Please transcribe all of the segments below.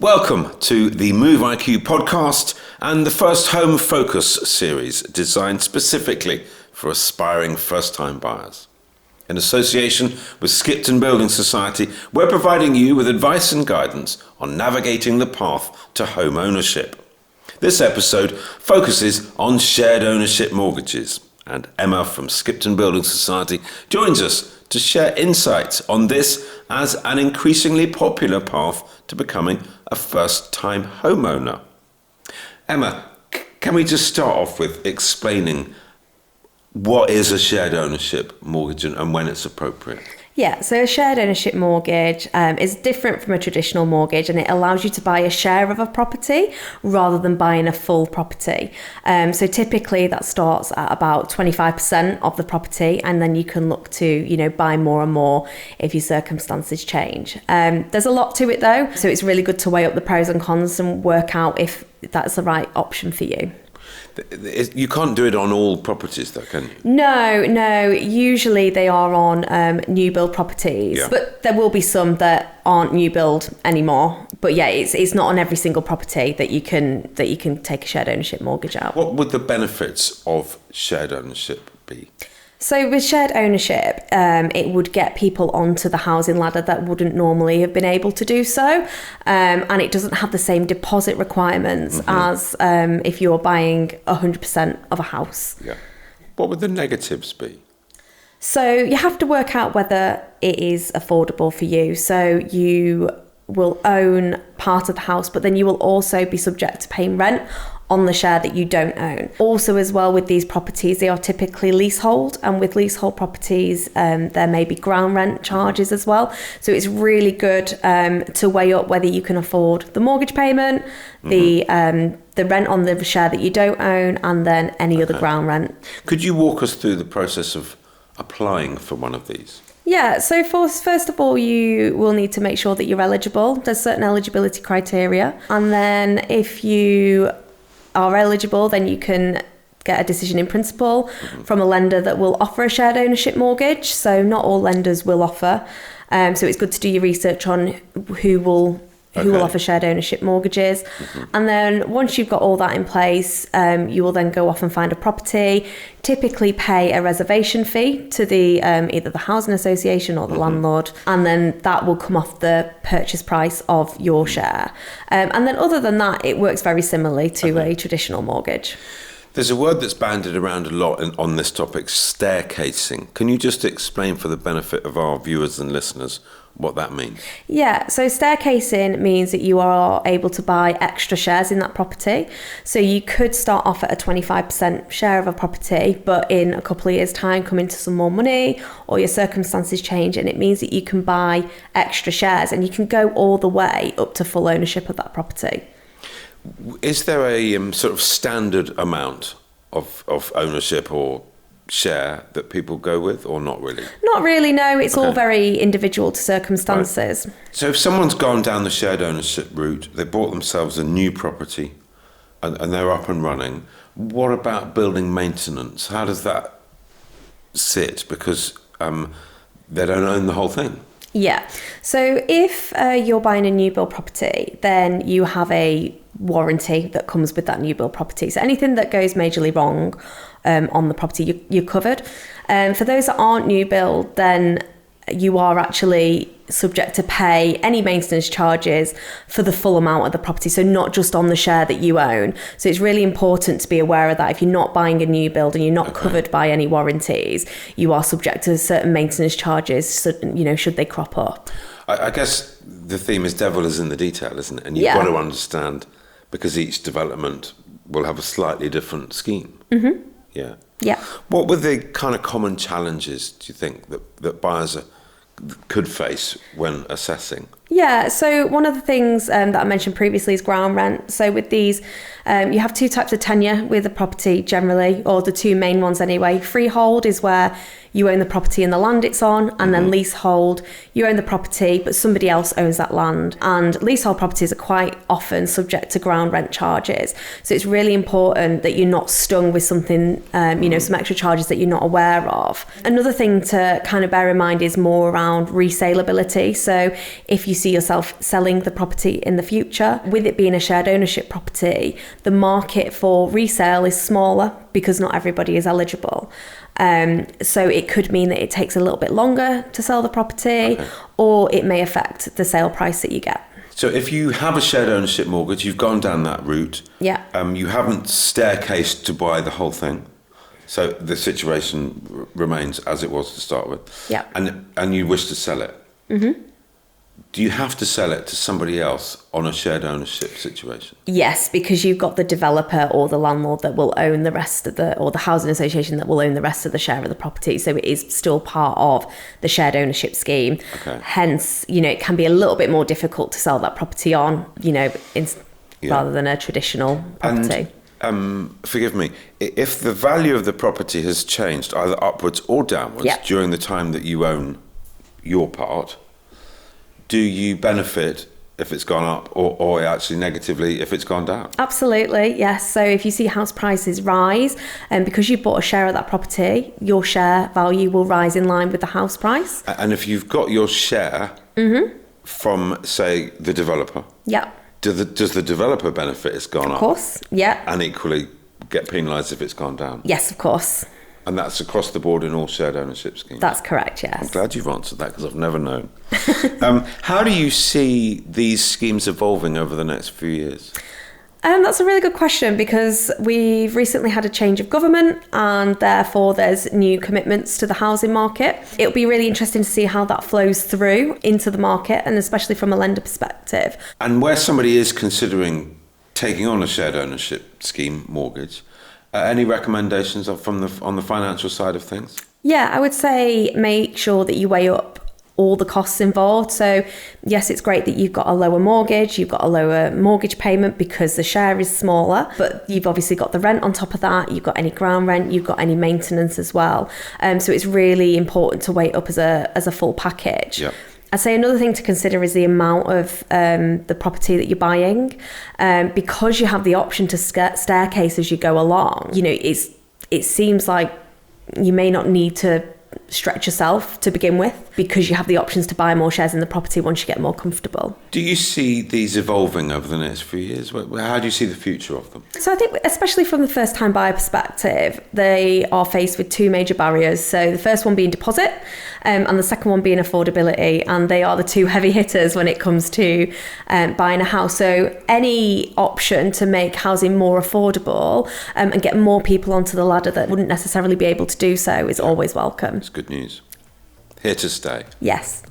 Welcome to the Move IQ podcast and the First Home Focus series designed specifically for aspiring first-time buyers. In association with Skipton Building Society, we're providing you with advice and guidance on navigating the path to home ownership. This episode focuses on shared ownership mortgages, and Emma from Skipton Building Society joins us to share insights on this as an increasingly popular path to becoming a first-time homeowner. Emma, can we just start off with explaining what is a shared ownership mortgage and when it's appropriate? Yeah, so a shared ownership mortgage is different from a traditional mortgage, and it allows you to buy a share of a property rather than buying a full property. So typically that starts at about 25% of the property, and then you can look to, buy more and more if your circumstances change. There's a lot to it though, so it's really good to weigh up the pros and cons and work out if that's the right option for you. You can't do it on all properties though, can you? No. Usually they are on new build properties, but there will be some that aren't new build anymore. But yeah, it's not on every single property that you can take a shared ownership mortgage out. What would the benefits of shared ownership be? So with shared ownership, it would get people onto the housing ladder that wouldn't normally have been able to do so. And it doesn't have the same deposit requirements as if you're buying 100% of a house. Yeah. What would the negatives be? So you have to work out whether it is affordable for you. So you will own part of the house, but then you will also be subject to paying rent on the share that you don't own. Also as well with these properties, they are typically leasehold, and with leasehold properties there may be ground rent charges as well. So it's really good to weigh up whether you can afford the mortgage payment, the rent on the share that you don't own, and then any other ground rent. Could you walk us through the process of applying for one of these? Yeah, so first of all, you will need to make sure that you're eligible. There's certain eligibility criteria. And then if you are eligible, then you can get a decision in principle from a lender that will offer a shared ownership mortgage. So not all lenders will offer. So it's good to do your research on who will offer shared ownership mortgages. And then once you've got all that in place, you will then go off and find a property, typically pay a reservation fee to the either the housing association or the landlord, and then that will come off the purchase price of your share. And then other than that, it works very similarly to a traditional mortgage. There's a word that's bandied around a lot on this topic, staircasing. Can you just explain for the benefit of our viewers and listeners what that means? Yeah, so staircasing means that you are able to buy extra shares in that property. So you could start off at a 25% share of a property, but in a couple of years' time come into some more money, or your circumstances change, and it means that you can buy extra shares and you can go all the way up to full ownership of that property. Is there a sort of standard amount of ownership or share that people go with, or not really? Not really, no. It's all very individual to circumstances. Right. So if someone's gone down the shared ownership route, they bought themselves a new property and they're up and running, what about building maintenance? How does that sit? Because they don't own the whole thing. Yeah. So if you're buying a new build property, then you have a warranty that comes with that new build property. So anything that goes majorly wrong on the property, you're covered. For those that aren't new build, then you are actually subject to pay any maintenance charges for the full amount of the property, so not just on the share that you own. So it's really important to be aware of that. If you're not buying a new build and you're not covered by any warranties, you are subject to certain maintenance charges, should they crop up. I guess the theme is devil is in the detail, isn't it? And you've got to understand, because each development will have a slightly different scheme. Yeah. What were the kind of common challenges, do you think, that buyers could face when assessing? Yeah, so one of the things that I mentioned previously is ground rent. So with these, you have two types of tenure with a property generally, or the two main ones anyway. Freehold is where you own the property and the land it's on, and then leasehold, you own the property, but somebody else owns that land. And leasehold properties are quite often subject to ground rent charges. So it's really important that you're not stung with something, some extra charges that you're not aware of. Another thing to kind of bear in mind is more around resaleability. So if you see yourself selling the property in the future. With it being a shared ownership property, the market for resale is smaller because not everybody is eligible. So it could mean that it takes a little bit longer to sell the property, or it may affect the sale price that you get. So if you have a shared ownership mortgage, you've gone down that route. Yeah. You haven't staircased to buy the whole thing. So the situation remains as it was to start with. Yeah. And you wish to sell it. Mm-hmm. Do you have to sell it to somebody else on a shared ownership situation? Yes, because you've got the developer or the landlord that will own the rest of or the housing association that will own the rest of the share of the property. So it is still part of the shared ownership scheme. Okay. Hence, it can be a little bit more difficult to sell that property on, rather than a traditional property. And forgive me, if the value of the property has changed either upwards or downwards during the time that you own your part, do you benefit if it's gone up or actually negatively if it's gone down? Absolutely, yes. So if you see house prices rise, and because you bought a share of that property, your share value will rise in line with the house price. And if you've got your share from, say, the developer, does the developer benefit it's gone up? Of course, yeah. And equally get penalised if it's gone down? Yes, of course. And that's across the board in all shared ownership schemes? That's correct, yes. I'm glad you've answered that because I've never known. How do you see these schemes evolving over the next few years? That's a really good question because we've recently had a change of government and therefore there's new commitments to the housing market. It'll be really interesting to see how that flows through into the market and especially from a lender perspective. And where somebody is considering taking on a shared ownership scheme mortgage, any recommendations on the financial side of things? Yeah, I would say make sure that you weigh up all the costs involved. So yes, it's great that you've got a lower mortgage, you've got a lower mortgage payment because the share is smaller, but you've obviously got the rent on top of that, you've got any ground rent, you've got any maintenance as well. So it's really important to weigh it up as a full package. Yeah. I'd say another thing to consider is the amount of the property that you're buying. Because you have the option to staircase as you go along, it seems like you may not need to stretch yourself to begin with because you have the options to buy more shares in the property once you get more comfortable. Do you see these evolving over the next few years? How do you see the future of them? So I think especially from the first time buyer perspective, they are faced with two major barriers. So the first one being deposit and the second one being affordability, and they are the two heavy hitters when it comes to buying a house. So any option to make housing more affordable and get more people onto the ladder that wouldn't necessarily be able to do so is always welcome. It's good news. Here to stay. Yes.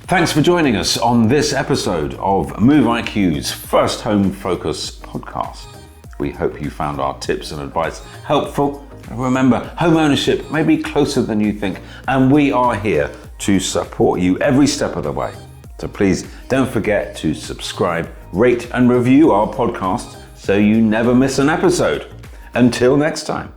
Thanks for joining us on this episode of Move IQ's First Home Focus podcast. We hope you found our tips and advice helpful. Remember, home ownership may be closer than you think, and we are here to support you every step of the way. So please don't forget to subscribe, rate and review our podcast so you never miss an episode. Until next time.